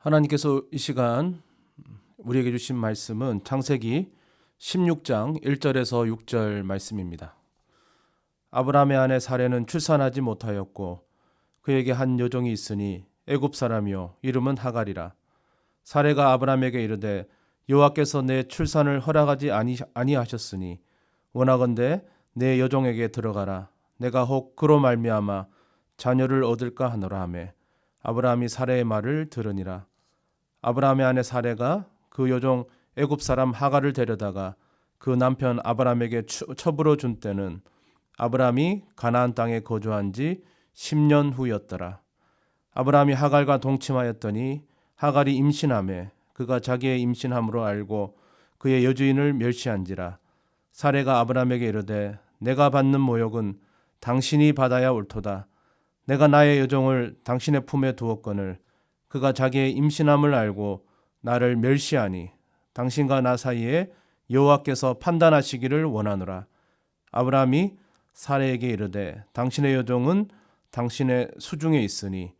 하나님께서 이 시간 우리에게 주신 말씀은 창세기 16장 1절에서 6절 말씀입니다. 아브라함의 아내 사레는 출산하지 못하였고 그에게 한 여종이 있으니 애굽 사람이요 이름은 하갈이라. 사레가 아브라함에게 이르되 여호와께서 내 출산을 허락하지 아니하셨으니 원하건대 내 여종에게 들어가라. 내가 혹 그로 말미암아 자녀를 얻을까 하노라 하매 아브라함이 사레의 말을 들으니라. 아브라함의 아내 사레가 그 여종 애굽 사람 하갈을 데려다가 그 남편 아브라함에게 첩으로 준 때는 아브라함이 가나안 땅에 거주한 지 10년 후였더라. 아브라함이 하갈과 동침하였더니 하갈이 임신하매 그가 자기의 임신함으로 알고 그의 여주인을 멸시한지라. 사레가 아브라함에게 이르되 내가 받는 모욕은 당신이 받아야 옳도다. 내가 나의 여종을 당신의 품에 두었거늘 그가 자기의 임신함을 알고 나를 멸시하니 당신과 나 사이에 여호와께서 판단하시기를 원하노라. 아브라함이 사레에게 이르되 당신의 여종은 당신의 수중에 있으니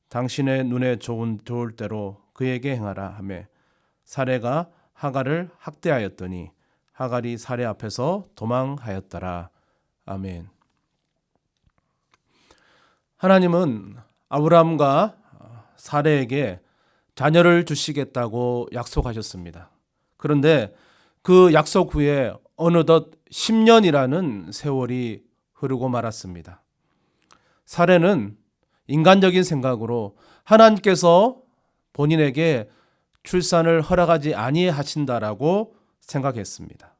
당신의 눈에 좋을 대로 그에게 행하라 하매 사레가 하갈을 학대하였더니 하갈이 사레 앞에서 도망하였더라. 아멘. 하나님은 아브라함과 사레에게 자녀를 주시겠다고 약속하셨습니다. 그런데 그 약속 후에 어느덧 10년이라는 세월이 흐르고 말았습니다. 사레는 인간적인 생각으로 하나님께서 본인에게 출산을 허락하지 아니하신다라고 생각했습니다.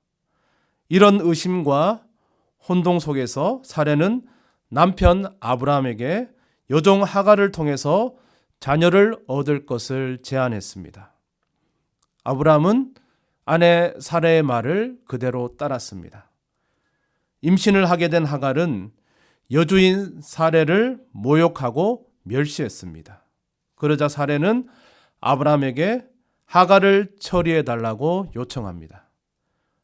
이런 의심과 혼동 속에서 사레는 남편 아브라함에게 여종 하갈을 통해서 자녀를 얻을 것을 제안했습니다. 아브라함은 아내 사레의 말을 그대로 따랐습니다. 임신을 하게 된 하갈은 여주인 사레를 모욕하고 멸시했습니다. 그러자 사레는 아브라함에게 하갈을 처리해 달라고 요청합니다.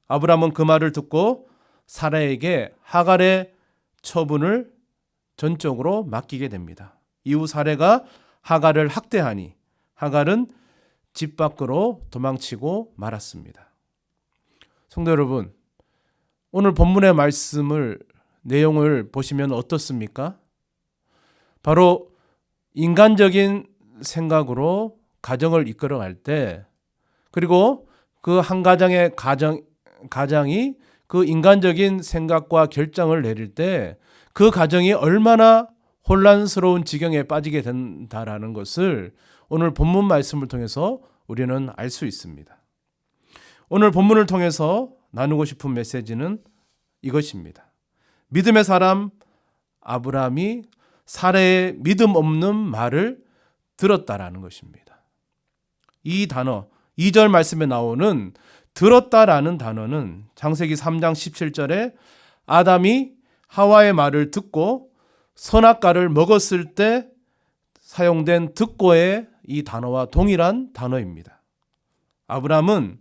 아브라함은 그 말을 듣고 사레에게 하갈의 처분을 전적으로 맡기게 됩니다. 이후 사레가 하갈을 학대하니 하갈은 집 밖으로 도망치고 말았습니다. 성도 여러분, 오늘 본문의 내용을 보시면 어떻습니까? 바로 인간적인 생각으로 가정을 이끌어갈 때, 그리고 그 한 가정의 가장이 그 인간적인 생각과 결정을 내릴 때 그 가정이 얼마나 혼란스러운 지경에 빠지게 된다라는 것을 오늘 본문 말씀을 통해서 우리는 알 수 있습니다. 오늘 본문을 통해서 나누고 싶은 메시지는 이것입니다. 믿음의 사람 아브라함이 사레의 믿음 없는 말을 들었다라는 것입니다. 이 단어, 2절 말씀에 나오는 들었다라는 단어는 창세기 3장 17절에 아담이 하와의 말을 듣고 선악과를 먹었을 때 사용된 듣고의 이 단어와 동일한 단어입니다. 아브라함은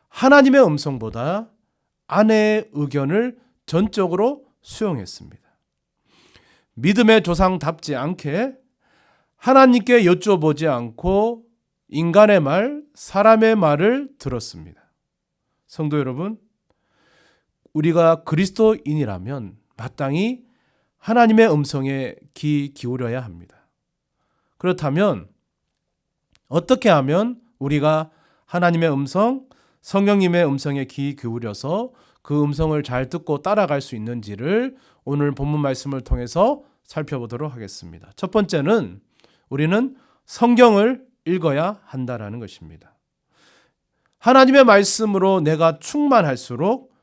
하나님의 음성보다 아내의 의견을 전적으로 수용했습니다. 믿음의 조상답지 않게 하나님께 여쭤보지 않고 인간의 말, 사람의 말을 들었습니다. 성도 여러분, 우리가 그리스도인이라면 마땅히 하나님의 음성에 귀 기울여야 합니다. 그렇다면 어떻게 하면 우리가 하나님의 음성, 성령님의 음성에 귀 기울여서 그 음성을 잘 듣고 따라갈 수 있는지를 오늘 본문 말씀을 통해서 살펴보도록 하겠습니다. 첫 번째는 우리는 성경을 읽어야 한다라는 것입니다. 하나님의 말씀으로 내가 충만할수록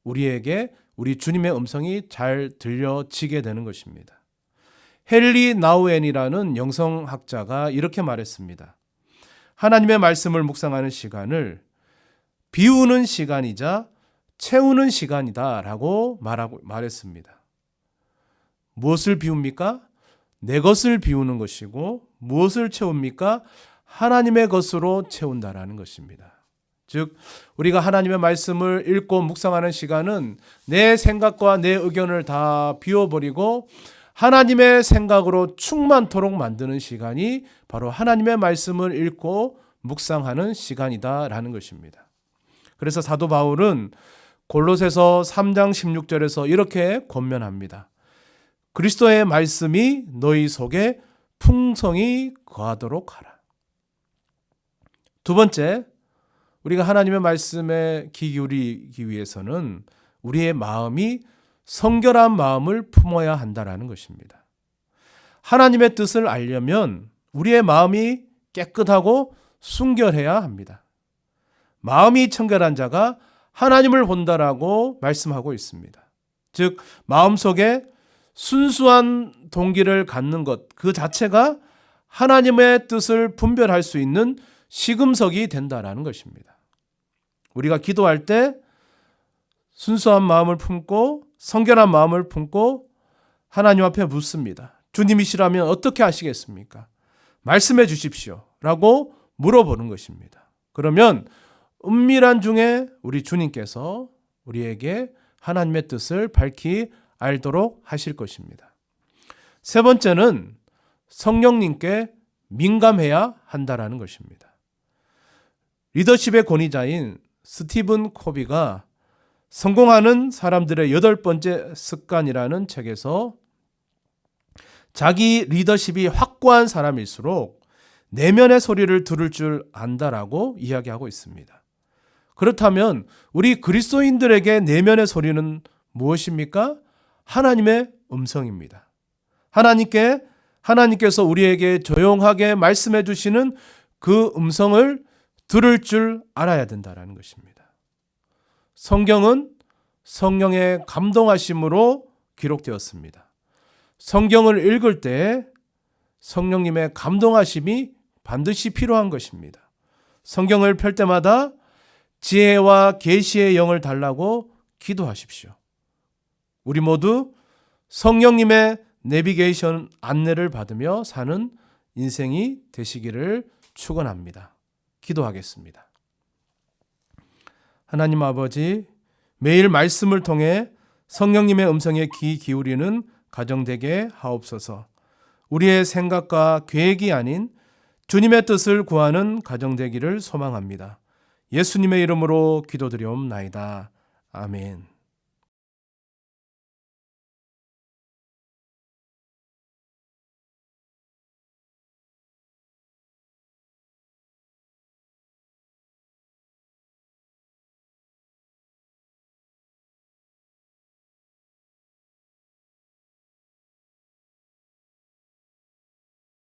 우리에게 우리 주님의 음성이 잘 들려지게 되는 것입니다. 헨리 나우엔이라는 영성학자가 이렇게 말했습니다. 하나님의 말씀을 묵상하는 시간을 비우는 시간이자 채우는 시간이다라고 말했습니다. 무엇을 비웁니까? 내 것을 비우는 것이고 무엇을 채웁니까? 하나님의 것으로 채운다라는 것입니다. 즉 우리가 하나님의 말씀을 읽고 묵상하는 시간은 내 생각과 내 의견을 다 비워버리고 하나님의 생각으로 충만토록 만드는 시간이 바로 하나님의 말씀을 읽고 묵상하는 시간이다라는 것입니다. 그래서 사도 바울은 골로새서 3장 16절에서 이렇게 권면합니다. 그리스도의 말씀이 너희 속에 풍성히 거하도록 하라. 두 번째, 우리가 하나님의 말씀에 귀 기울이기 위해서는 우리의 마음이 성결한 마음을 품어야 한다는 것입니다. 하나님의 뜻을 알려면 우리의 마음이 깨끗하고 순결해야 합니다. 마음이 청결한 자가 하나님을 본다라고 말씀하고 있습니다. 즉 마음속에 순수한 동기를 갖는 것 그 자체가 하나님의 뜻을 분별할 수 있는 시금석이 된다라는 것입니다. 우리가 기도할 때 순수한 마음을 품고 성결한 마음을 품고 하나님 앞에 묻습니다. 주님이시라면 어떻게 하시겠습니까? 말씀해 주십시오 라고 물어보는 것입니다. 그러면 은밀한 중에 우리 주님께서 우리에게 하나님의 뜻을 밝히 알도록 하실 것입니다. 세 번째는 성령님께 민감해야 한다라는 것입니다. 리더십의 권위자인 스티븐 코비가 성공하는 사람들의 8번째 습관이라는 책에서 자기 리더십이 확고한 사람일수록 내면의 소리를 들을 줄 안다라고 이야기하고 있습니다. 그렇다면 우리 그리스도인들에게 내면의 소리는 무엇입니까? 하나님의 음성입니다. 하나님께서 우리에게 조용하게 말씀해 주시는 그 음성을 들을 줄 알아야 된다는 것입니다. 성경은 성령의 감동하심으로 기록되었습니다. 성경을 읽을 때 성령님의 감동하심이 반드시 필요한 것입니다. 성경을 펼 때마다 지혜와 계시의 영을 달라고 기도하십시오. 우리 모두 성령님의 내비게이션 안내를 받으며 사는 인생이 되시기를 축원합니다. 기도하겠습니다. 하나님 아버지, 매일 말씀을 통해 성령님의 음성에 귀 기울이는 가정 되게 하옵소서. 우리의 생각과 계획이 아닌 주님의 뜻을 구하는 가정 되기를 소망합니다. 예수님의 이름으로 기도드리옵나이다. 아멘.